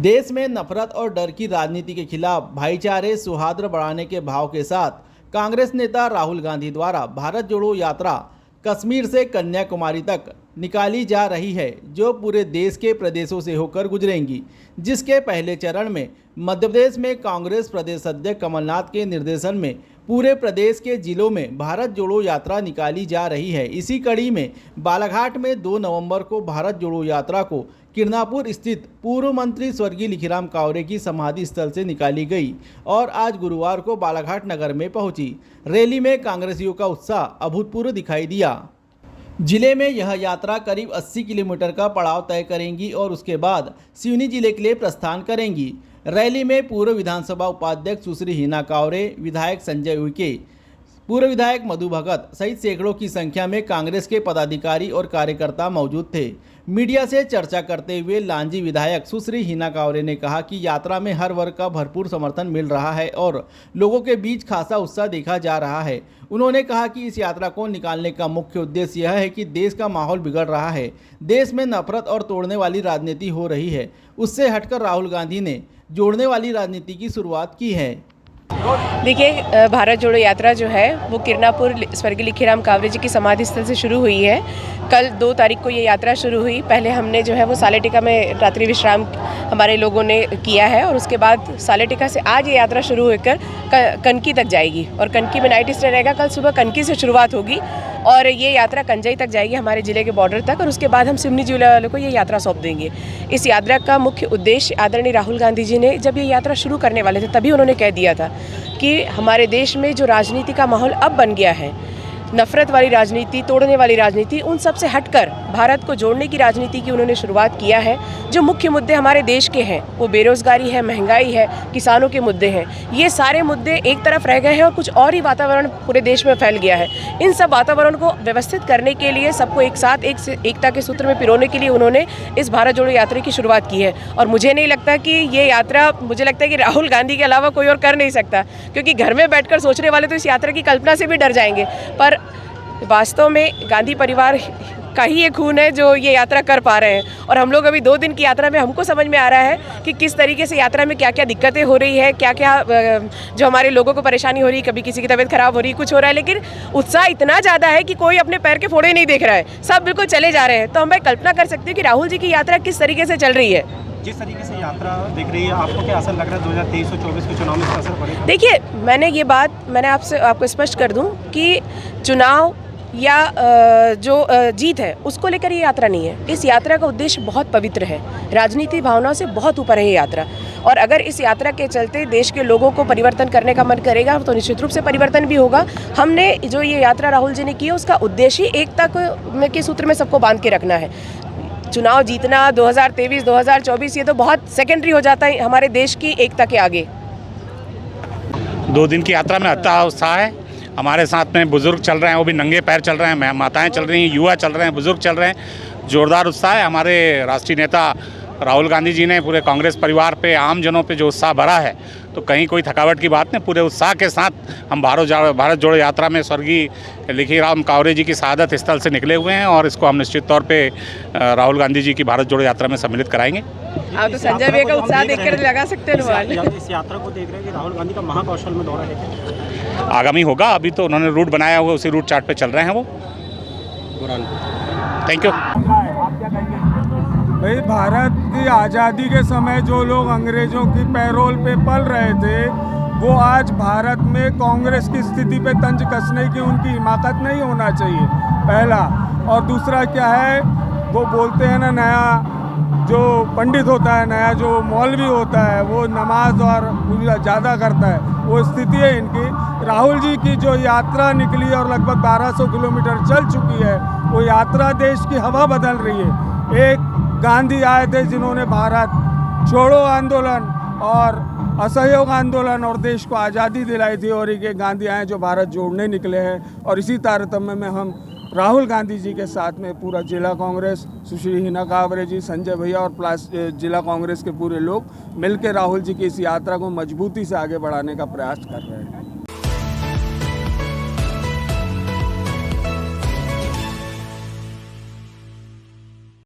देश में नफरत और डर की राजनीति के खिलाफ भाईचारे सौहार्द बढ़ाने के भाव के साथ कांग्रेस नेता राहुल गांधी द्वारा भारत जोड़ो यात्रा कश्मीर से कन्याकुमारी तक निकाली जा रही है, जो पूरे देश के प्रदेशों से होकर गुजरेंगी। जिसके पहले चरण में मध्य प्रदेश में कांग्रेस प्रदेश अध्यक्ष कमलनाथ के निर्देशन में पूरे प्रदेश के जिलों में भारत जोड़ो यात्रा निकाली जा रही है। इसी कड़ी में बालाघाट में 2 नवंबर को भारत जोड़ो यात्रा को किरनापुर स्थित पूर्व मंत्री स्वर्गीय लिखीराम कावरे की समाधि स्थल से निकाली गई और आज गुरुवार को बालाघाट नगर में पहुंची। रैली में कांग्रेसियों का उत्साह अभूतपूर्व दिखाई दिया। जिले में यह यात्रा करीब 80 किलोमीटर का पड़ाव तय करेंगी और उसके बाद सिवनी जिले के लिए प्रस्थान करेंगी। रैली में पूर्व विधानसभा उपाध्यक्ष सुश्री हिना कावरे, विधायक संजय उइके, पूर्व विधायक मधु भगत सहित सैकड़ों की संख्या में कांग्रेस के पदाधिकारी और कार्यकर्ता मौजूद थे। मीडिया से चर्चा करते हुए लांजी विधायक सुश्री हिना कावरे ने कहा कि यात्रा में हर वर्ग का भरपूर समर्थन मिल रहा है और लोगों के बीच खासा उत्साह देखा जा रहा है। उन्होंने कहा कि इस यात्रा को निकालने का मुख्य उद्देश्य यह है कि देश का माहौल बिगड़ रहा है, देश में नफरत और तोड़ने वाली राजनीति हो रही है। उससे हटकर राहुल गांधी ने जोड़ने वाली राजनीति की शुरुआत की है। देखिए, भारत जोड़ो यात्रा जो है वो किरनापुर स्वर्गीय लिखीराम कावरे जी की समाधि स्थल से शुरू हुई है। कल 2 तारीख को ये यात्रा शुरू हुई। पहले हमने जो है वो सालेटिका में रात्रि विश्राम हमारे लोगों ने किया है और उसके बाद सालेटिका से आज ये यात्रा शुरू होकर कनकी तक जाएगी और कनकी में नाइट स्टे रहेगा। कल सुबह कनकी से शुरुआत होगी और ये यात्रा कंजई तक जाएगी, हमारे ज़िले के बॉर्डर तक, और उसके बाद हम सिवनी जिले वालों को ये यात्रा सौंप देंगे। इस यात्रा का मुख्य उद्देश्य आदरणीय राहुल गांधी जी ने जब ये यात्रा शुरू करने वाले थे तभी उन्होंने कह दिया था कि हमारे देश में जो राजनीति का माहौल अब बन गया है, नफरत वाली राजनीति, तोड़ने वाली राजनीति, उन सब से हटकर भारत को जोड़ने की राजनीति की उन्होंने शुरुआत किया है। जो मुख्य मुद्दे हमारे देश के हैं वो बेरोजगारी है, महंगाई है, किसानों के मुद्दे हैं। ये सारे मुद्दे एक तरफ रह गए हैं और कुछ और ही वातावरण पूरे देश में फैल गया है। इन सब वातावरण को व्यवस्थित करने के लिए, सबको एक साथ एकता के सूत्र में पिरोने के लिए उन्होंने इस भारत जोड़ो यात्रा की शुरुआत की है। और मुझे नहीं लगता कि ये यात्रा, मुझे लगता है कि राहुल गांधी के अलावा कोई और कर नहीं सकता, क्योंकि घर में बैठकर सोचने वाले तो इस यात्रा की कल्पना से भी डर जाएंगे। पर वास्तव में गांधी परिवार का ही ये खून है जो ये यात्रा कर पा रहे हैं। और हम लोग अभी 2 दिन की यात्रा में हमको समझ में आ रहा है कि किस तरीके से यात्रा में क्या क्या दिक्कतें हो रही है, क्या क्या जो हमारे लोगों को परेशानी हो रही है, कभी किसी की तबीयत खराब हो रही है, कुछ हो रहा है, लेकिन उत्साह इतना ज़्यादा है कि कोई अपने पैर के फोड़े नहीं देख रहा है, सब बिल्कुल चले जा रहे हैं। तो मैं कल्पना कर सकती हूँ कि राहुल जी की यात्रा किस तरीके से चल रही है। जिस तरीके से यात्रा दिख रही है, आपको क्या असर लग रहा है 2023 और 2024 के चुनाव में इसका असर पड़ेगा? देखिए, मैंने आपको स्पष्ट कर दूं कि चुनाव या जो जीत है उसको लेकर ये यात्रा नहीं है। इस यात्रा का उद्देश्य बहुत पवित्र है, राजनीति भावनाओं से बहुत ऊपर है ये यात्रा। और अगर इस यात्रा के चलते देश के लोगों को परिवर्तन करने का मन करेगा तो निश्चित रूप से परिवर्तन भी होगा। हमने जो ये यात्रा राहुल जी ने की है उसका उद्देश्य एकता के सूत्र में सबको बांध के रखना है। चुनाव जीतना 2023, 2024 ये तो बहुत सेकेंडरी हो जाता है हमारे देश की एकता के आगे। 2 दिन की यात्रा में अत्ता उत्साह है। हमारे साथ में बुजुर्ग चल रहे हैं, वो भी नंगे पैर चल रहे हैं, माताएं चल रही हैं, युवा चल रहे हैं, बुजुर्ग चल रहे हैं। जोरदार उत्साह है। हमारे राष्ट्रीय नेता राहुल गांधी जी ने पूरे कांग्रेस परिवार पे, आम जनों पे जो उत्साह भरा है, तो कहीं कोई थकावट की बात नहीं। पूरे उत्साह के साथ हम भारत जोड़ो यात्रा में स्वर्गीय लिखीराम कावरे जी की शहादत स्थल से निकले हुए हैं और इसको हम निश्चित तौर पे राहुल गांधी जी की भारत जोड़ो यात्रा में सम्मिलित कराएंगे। आप तो संजय भैया का उत्साह देखकर लगा सकते हैं। इस यात्रा को देख रहे हैं कि राहुल गांधी का महाकौशल में दौरा है, आगामी होगा। अभी तो उन्होंने रूट बनाया हुआ, उसी रूट चार्ट पे चल रहे हैं वो। Thank you. भाई, भारत की आज़ादी के समय जो लोग अंग्रेज़ों की पैरोल पे पल रहे थे, वो आज भारत में कांग्रेस की स्थिति पे तंज कसने की उनकी हिमाकत नहीं होना चाहिए, पहला। और दूसरा क्या है, वो बोलते हैं ना, नया जो पंडित होता है, नया जो मौलवी होता है, वो नमाज और पूजा ज़्यादा करता है, वो स्थिति है इनकी। राहुल जी की जो यात्रा निकली और लगभग 1200 किलोमीटर चल चुकी है, वो यात्रा देश की हवा बदल रही है। एक गांधी आए थे जिन्होंने भारत छोड़ो आंदोलन और असहयोग आंदोलन और देश को आज़ादी दिलाई थी, और एक गांधी आए जो भारत जोड़ने निकले हैं। और इसी तारतम्य में हम राहुल गांधी जी के साथ में पूरा जिला कांग्रेस, सुश्री हिना कावरे जी, संजय भैया और जिला कांग्रेस के पूरे लोग मिलकर राहुल जी की इस यात्रा को मजबूती से आगे बढ़ाने का प्रयास कर रहे हैं।